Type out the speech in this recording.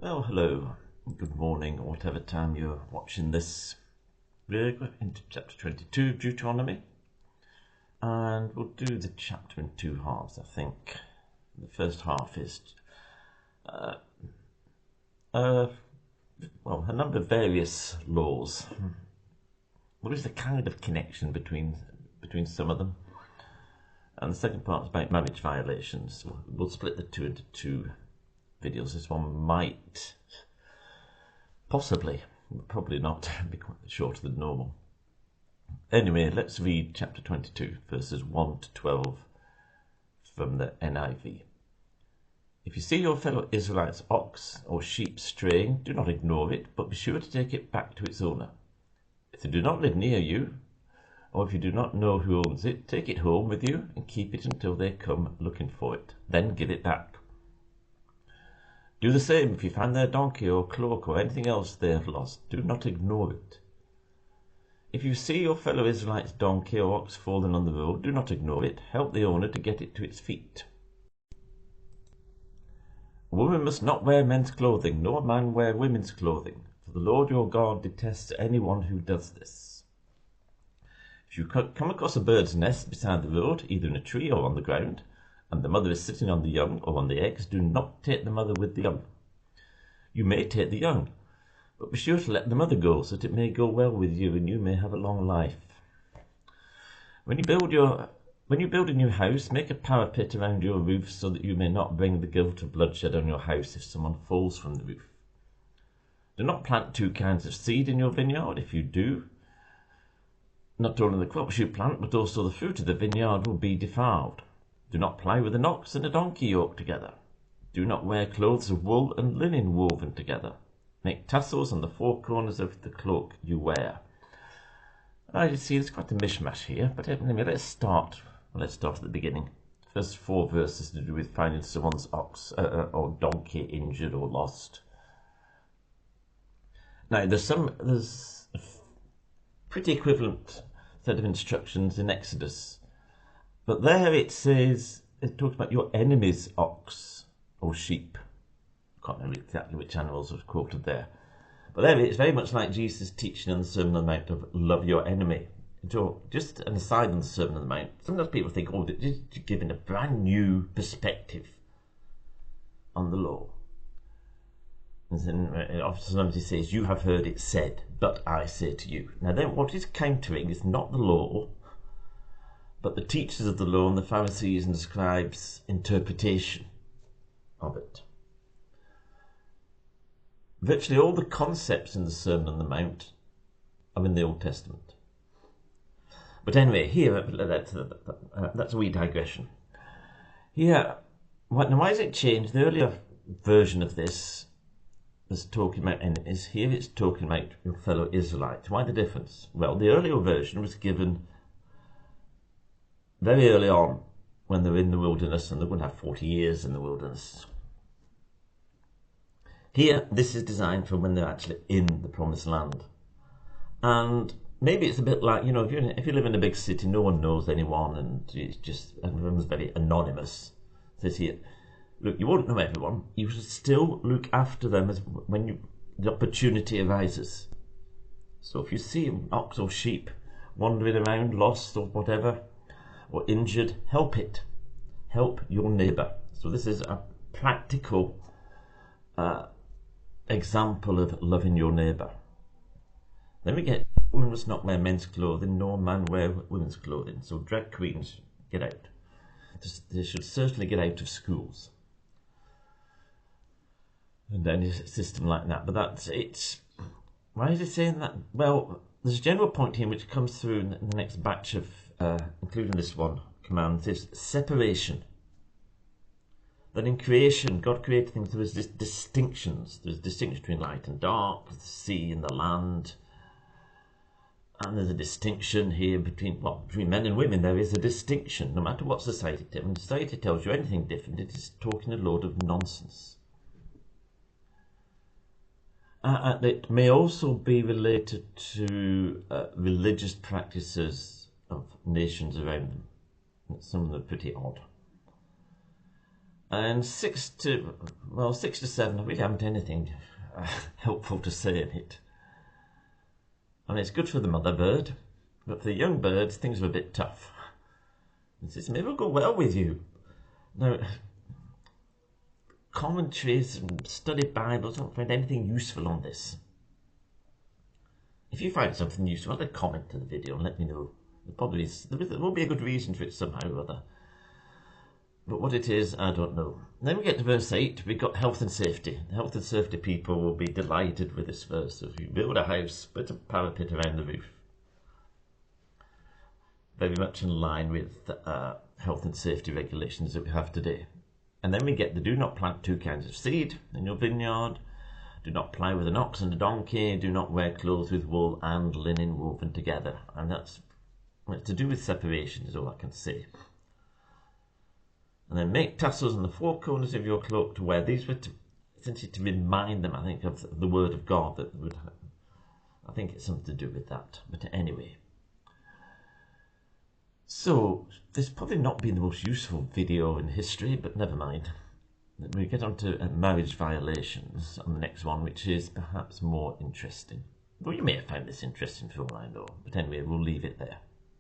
Well, hello, good morning, or whatever time you're watching this. We're going into chapter 22 of Deuteronomy, and we'll do the chapter in two halves, I think. The first half is, a number of various laws. What is the kind of connection between some of them? And the second part is about marriage violations. We'll split the two into two videos. This one might, possibly, probably not, be quite shorter than normal. Anyway, let's read chapter 22, verses 1 to 12 from the NIV. If you see your fellow Israelite's ox or sheep straying, do not ignore it, but be sure to take it back to its owner. If they do not live near you, or if you do not know who owns it, take it home with you and keep it until they come looking for it. Then give it back. Do the same if you find their donkey or cloak or anything else they have lost. Do not ignore it. If you see your fellow Israelite's donkey or ox fallen on the road, do not ignore it. Help the owner to get it to its feet. A woman must not wear men's clothing, nor a man wear women's clothing, for the Lord your God detests anyone who does this. If you come across a bird's nest beside the road, either in a tree or on the ground, and the mother is sitting on the young or on the eggs, do not take the mother with the young. You may take the young, but be sure to let the mother go, so that it may go well with you and you may have a long life. When you build a new house, make a parapet around your roof so that you may not bring the guilt of bloodshed on your house if someone falls from the roof. Do not plant two kinds of seed in your vineyard. If you do, not only the crops you plant, but also the fruit of the vineyard will be defiled. Do not plough with an ox and a donkey yoked together. Do not wear clothes of wool and linen woven together. Make tassels on the four corners of the cloak you wear. You see, there's quite a mishmash here, but anyway, let's start at the beginning. First 4 verses to do with finding someone's ox or donkey injured or lost. Now, there's a pretty equivalent set of instructions in Exodus, but there it talks about your enemy's ox or sheep. I can't remember exactly which animals are quoted there. But there it's very much like Jesus' teaching on the Sermon on the Mount of love your enemy. So just an aside on the Sermon on the Mount, sometimes people think, you're giving a brand new perspective on the law. And then sometimes he says, you have heard it said, but I say to you. Now then what is countering is not the law, but the teachers of the law and the Pharisees and the scribes' interpretation of it. Virtually all the concepts in the Sermon on the Mount are in the Old Testament. But anyway, here, that's a wee digression. Here, why is it changed? The earlier version of this was talking about enemies. Here it's talking about your fellow Israelites. Why the difference? Well, the earlier version was given very early on when they were in the wilderness, and they would have 40 years in the wilderness. Here, this is designed for when they're actually in the promised land. And maybe it's a bit like, if you live in a big city, no one knows anyone, and it's just, everyone's very anonymous. It says here, look, you won't know everyone. You should still look after them when the opportunity arises. So if you see an ox or sheep wandering around, lost or whatever, or injured, help it. Help your neighbour. So this is a practical example of loving your neighbour. Then we get, women must not wear men's clothing, nor man wear women's clothing. So drag queens, get out. They should certainly get out of schools. And any system like that. But why is it saying that? Well, there's a general point here which comes through in the next batch of, including this one, commands, is separation. That in creation, God created things, there was distinctions. There's distinction between light and dark, the sea and the land. And there's a distinction here between men and women. There is a distinction, no matter what society tells you. When society tells you anything different, it is talking a load of nonsense. And it may also be related to religious practices of nations around them. Some of them are pretty odd. And 6 to 7, I really haven't anything helpful to say in it. I mean, it's good for the mother bird, but for the young birds, things are a bit tough. It says, maybe it'll go well with you. Now, commentaries and study Bibles don't find anything useful on this. If you find something useful, add a comment to the video and let me know. There will be a good reason for it somehow or other. But what it is, I don't know. Then we get to verse 8, we've got health and safety. The health and safety people will be delighted with this verse. If you build a house, put a parapet around the roof. Very much in line with health and safety regulations that we have today. And then we get the do not plant 2 kinds of seed in your vineyard. Do not plough with an ox and a donkey. Do not wear clothes with wool and linen woven together. And that's to do with separation is all I can say. And then make tassels on the 4 corners of your cloak to wear. These were essentially to remind them, I think, of the word of God. I think it's something to do with that. But anyway. So, this probably not been the most useful video in history, but never mind. We get on to marriage violations on the next one, which is perhaps more interesting. Well, you may have found this interesting for all I know. But anyway, we'll leave it there.